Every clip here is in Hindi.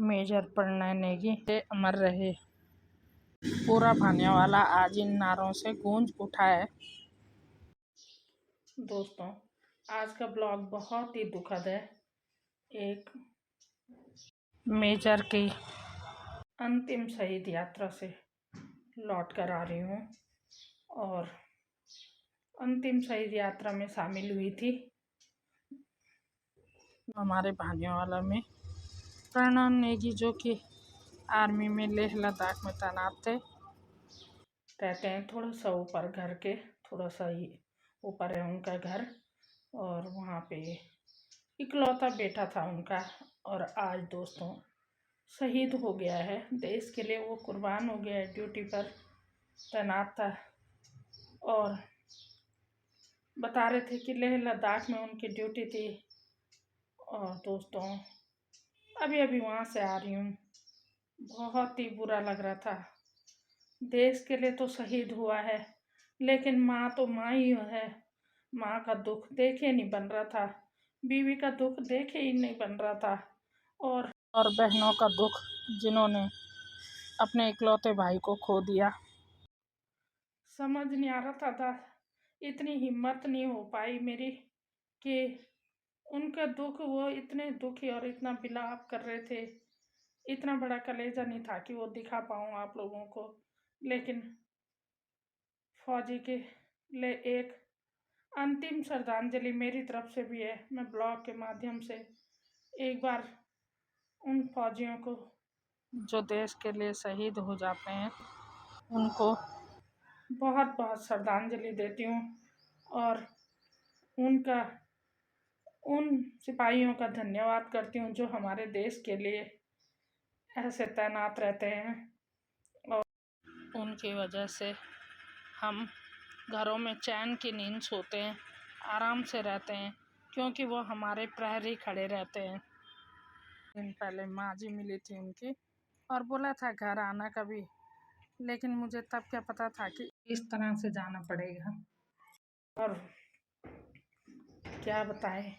मेजर प्रणय नेगी अमर रहे। पूरा भानियावाला आज इन नारों से गूंज उठा है। दोस्तों, आज का ब्लॉग बहुत ही दुखद है। एक मेजर की अंतिम शहीद यात्रा से लौट कर आ रही हूँ और अंतिम शहीद यात्रा में शामिल हुई थी हमारे भानियावाला में प्रणय नेगी, जो कि आर्मी में लेह लद्दाख में तैनात थे। रहते हैं थोड़ा सा ऊपर घर के, थोड़ा सा ही ऊपर है उनका घर और वहाँ पे इकलौता बेटा था उनका। और आज दोस्तों शहीद हो गया है देश के लिए। वो कुर्बान हो गया है, ड्यूटी पर तैनात था और बता रहे थे कि लेह लद्दाख में उनकी ड्यूटी थी। और दोस्तों अभी अभी वहाँ से आ रही हूँ। बहुत ही बुरा लग रहा था। देश के लिए तो शहीद हुआ है, लेकिन माँ तो माँ ही है। माँ का दुख देखे नहीं बन रहा था, बीवी का दुख देखे ही नहीं बन रहा था और बहनों का दुख जिन्होंने अपने इकलौते भाई को खो दिया। समझ नहीं आ रहा था इतनी हिम्मत नहीं हो पाई मेरी कि उनका दुख, वो इतने दुखी और इतना विलाप कर रहे थे। इतना बड़ा कलेजा नहीं था कि वो दिखा पाऊँ आप लोगों को, लेकिन फौजी के लिए एक अंतिम श्रद्धांजलि मेरी तरफ से भी है। मैं ब्लॉग के माध्यम से एक बार उन फौजियों को जो देश के लिए शहीद हो जाते हैं उनको बहुत बहुत श्रद्धांजलि देती हूँ और उन सिपाहियों का धन्यवाद करती हूँ जो हमारे देश के लिए ऐसे तैनात रहते हैं। और उनकी वजह से हम घरों में चैन की नींद सोते हैं, आराम से रहते हैं, क्योंकि वो हमारे प्रहरी खड़े रहते हैं। दिन पहले माँ जी मिली थी उनकी और बोला था घर आना कभी, लेकिन मुझे तब क्या पता था कि इस तरह से जाना पड़ेगा। और क्या बताएं,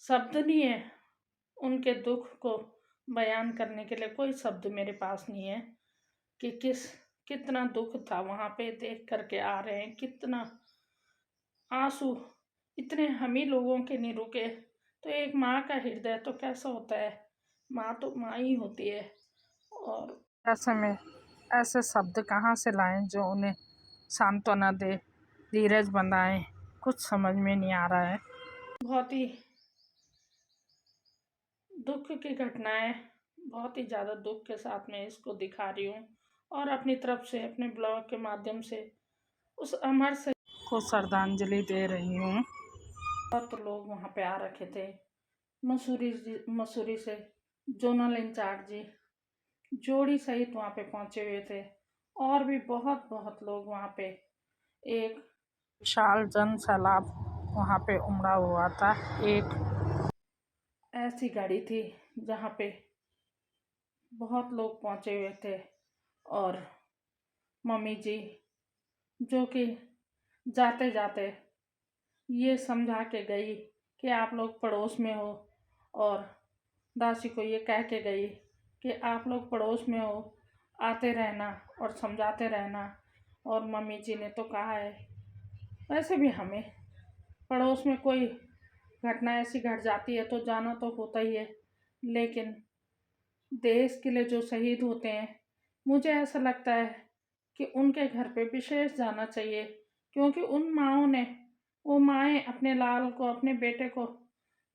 शब्द नहीं है उनके दुख को बयान करने के लिए। कोई शब्द मेरे पास नहीं है कि कितना दुख था वहाँ पे देख करके आ रहे हैं। कितना आंसू इतने हम ही लोगों के नहीं रुके तो एक माँ का हृदय तो कैसा होता है। माँ तो माँ ही होती है। और ऐसे में ऐसे शब्द कहाँ से लाएं जो उन्हें सांत्वना दे, धीरज बंधाएं, कुछ समझ में नहीं आ रहा है। बहुत ही दुख की घटनाएं, बहुत ही ज़्यादा दुख के साथ में इसको दिखा रही हूँ और अपनी तरफ से अपने ब्लॉग के माध्यम से उस अमर से को श्रद्धांजलि दे रही हूँ। बहुत लोग वहाँ पे आ रखे थे, मसूरी से जोनल इंचार्ज जी जोड़ी सहित वहाँ पे पहुँचे हुए थे और भी बहुत बहुत लोग वहाँ पे। एक विशाल जन सैलाब वहाँ पे उमड़ा हुआ था। एक ऐसी गाड़ी थी जहाँ पे बहुत लोग पहुँचे हुए थे और मम्मी जी जो कि जाते जाते ये समझा के गई कि आप लोग पड़ोस में हो, और दासी को ये कह के गई कि आप लोग पड़ोस में हो, आते रहना और समझाते रहना। और मम्मी जी ने तो कहा है, वैसे भी हमें पड़ोस में कोई घटना ऐसी घट जाती है तो जाना तो होता ही है, लेकिन देश के लिए जो शहीद होते हैं मुझे ऐसा लगता है कि उनके घर पे विशेष जाना चाहिए, क्योंकि उन माँओं ने, वो माएँ अपने लाल को, अपने बेटे को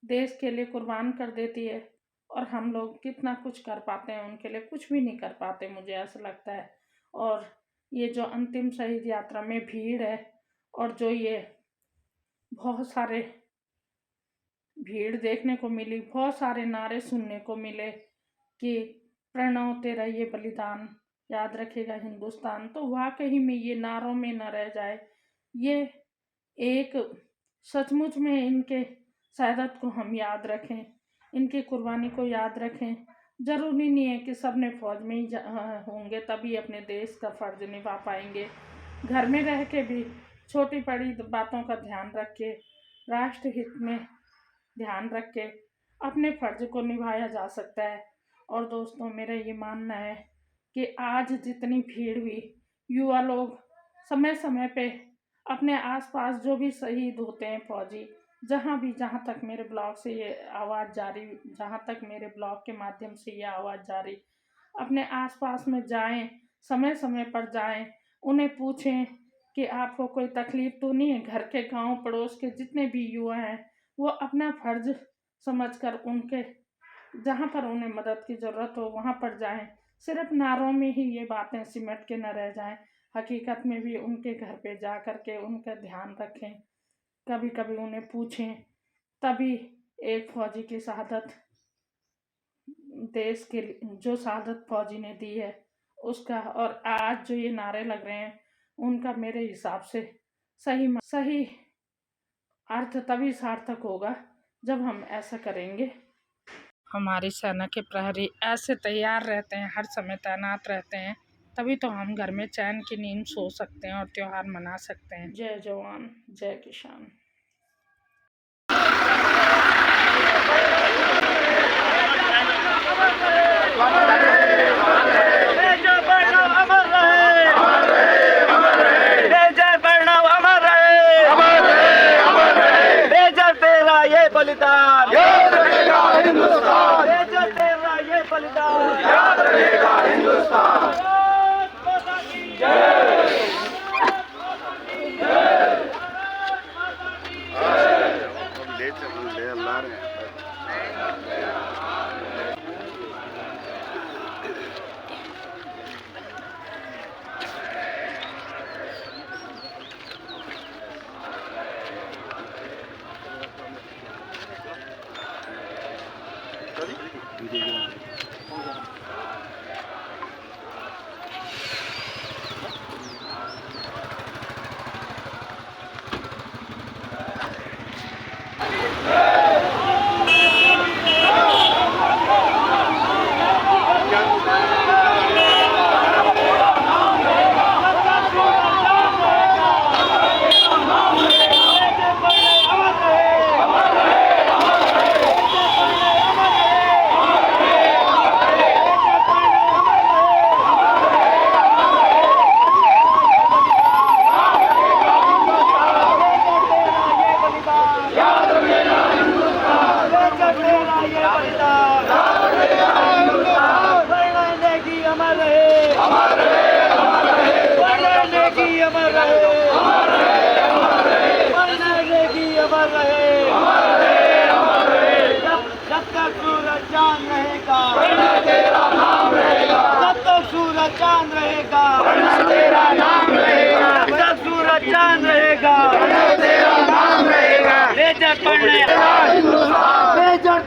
देश के लिए कुर्बान कर देती है और हम लोग कितना कुछ कर पाते हैं उनके लिए, कुछ भी नहीं कर पाते मुझे ऐसा लगता है। और ये जो अंतिम शहीद यात्रा में भीड़ है और जो ये बहुत सारे भीड़ देखने को मिली, बहुत सारे नारे सुनने को मिले कि प्रणव तेरा ये बलिदान याद रखेगा हिंदुस्तान, तो वाकई में ये नारों में न रह जाए। ये एक सचमुच में इनके शहादत को हम याद रखें, इनकी कुर्बानी को याद रखें। ज़रूरी नहीं है कि सब ने फौज में ही होंगे तभी अपने देश का फ़र्ज निभा पाएंगे। घर में रह के भी छोटी बड़ी बातों का ध्यान रख के राष्ट्र हित में ध्यान रख के अपने फर्ज को निभाया जा सकता है। और दोस्तों, मेरा ये मानना है कि आज जितनी भीड़ हुई, युवा लोग समय समय पे अपने आसपास जो भी शहीद होते हैं फौजी, जहाँ तक मेरे ब्लॉग से ये आवाज़ जारी, जहाँ तक मेरे ब्लॉग के माध्यम से ये आवाज़ जारी, अपने आसपास में जाएं, समय समय पर जाएं, उन्हें पूछें कि आपको कोई तकलीफ़ तो नहीं है। घर के, गांव पड़ोस के जितने भी युवा हैं, वो अपना फ़र्ज़ समझकर उनके जहाँ पर उन्हें मदद की ज़रूरत हो वहाँ पर जाएं। सिर्फ नारों में ही ये बातें सिमट के न रह जाएं, हकीकत में भी उनके घर पे जा कर के उनका ध्यान रखें, कभी कभी उन्हें पूछें। तभी एक फ़ौजी की शहादत, देश के जो शहादत फौजी ने दी है उसका, और आज जो ये नारे लग रहे हैं उनका मेरे हिसाब से सही अर्थ तभी सार्थक होगा जब हम ऐसा करेंगे। हमारी सेना के प्रहरी ऐसे तैयार रहते हैं, हर समय तैनात रहते हैं, तभी तो हम घर में चैन की नींद सो सकते हैं और त्योहार मना सकते हैं। जय जवान, जय किसान। बलिदान याद रखेगा हिंदुस्तान, तेरा ये बलिदान याद रखेगा हिंदुस्तान। चांद रहेगा, तेरा नाम रहेगा, सूरज चांद रहेगा, तेरा नाम रहेगा। मेजर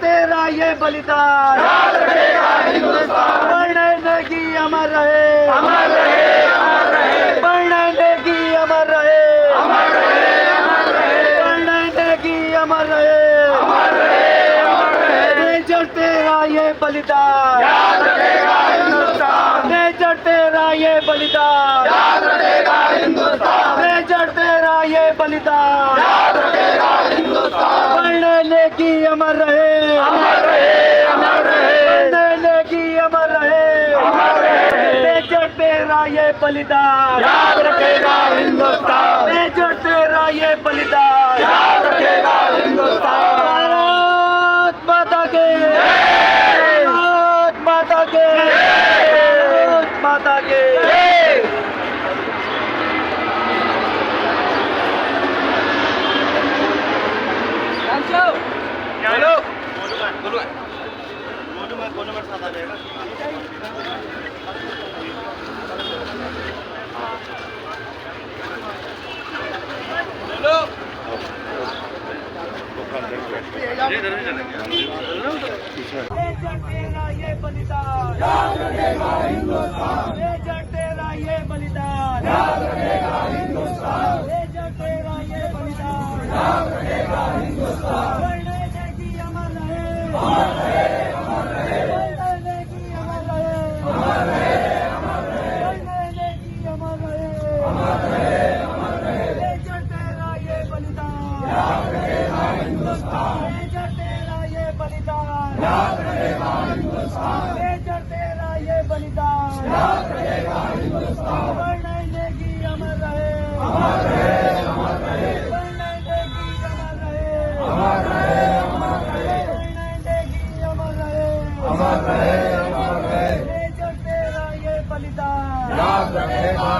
तेरा ये बलिदान याद रखेगा हिंदुस्तान। पढ़ने की अमर रहे, अमर रहे, अमर रहे। पढ़ने की अमर रहे, अमर रहे, अमर रहे। पढ़ने की अमर रहे, अमर रहे, अमर रहे। मेजर तेरा ये बलिदान याद रखेगा हिंदुस्तान। मेजर तेरा ये बलिदान याद रखेगा हिंदुस्तान। मेजर तेरा ये बलिदान याद रखेगा हिंदुस्तान। पढ़ने की अमर रहे, अमर रहे, अमर रहे। पढ़ने की अमर रहे, अमर रहे। मेजर तेरा ये बलिदान याद रखेगा हिंदुस्तान। मेजर तेरा ये बलिदान याद रखेगा हिंदुस्तान। भारत माता के, भारत माता के, माता के। बोलो बोलो बोलो साथ आ जाएगा। तेरा ये बलिदान याद रखेगा हिंदुस्तान। तेरा ये बलिदान याद रखेगा हिंदुस्तान। तेरा ये बलिदान याद रखेगा हिंदुस्तान। पढ़ने की अमर रहे, अमर रहे, अमर रहे। पढ़ने की अमर रहे, अमर रहे, अमर रहे। पढ़ने की अमर रहे, अमर रहे, अमर रहे। तेरा ये बलिदान याद रखेगा हिंदुस्तान। पढ़ने नेकी अमर रहे, अमर रहे, अमर रहे, पढ़ने नेकी अमर रहे, अमर रहे, अमर रहे, पढ़ने नेकी अमर रहे, अमर रहे, अमर रहे, तेरा ये बलिदान याद रखेगा।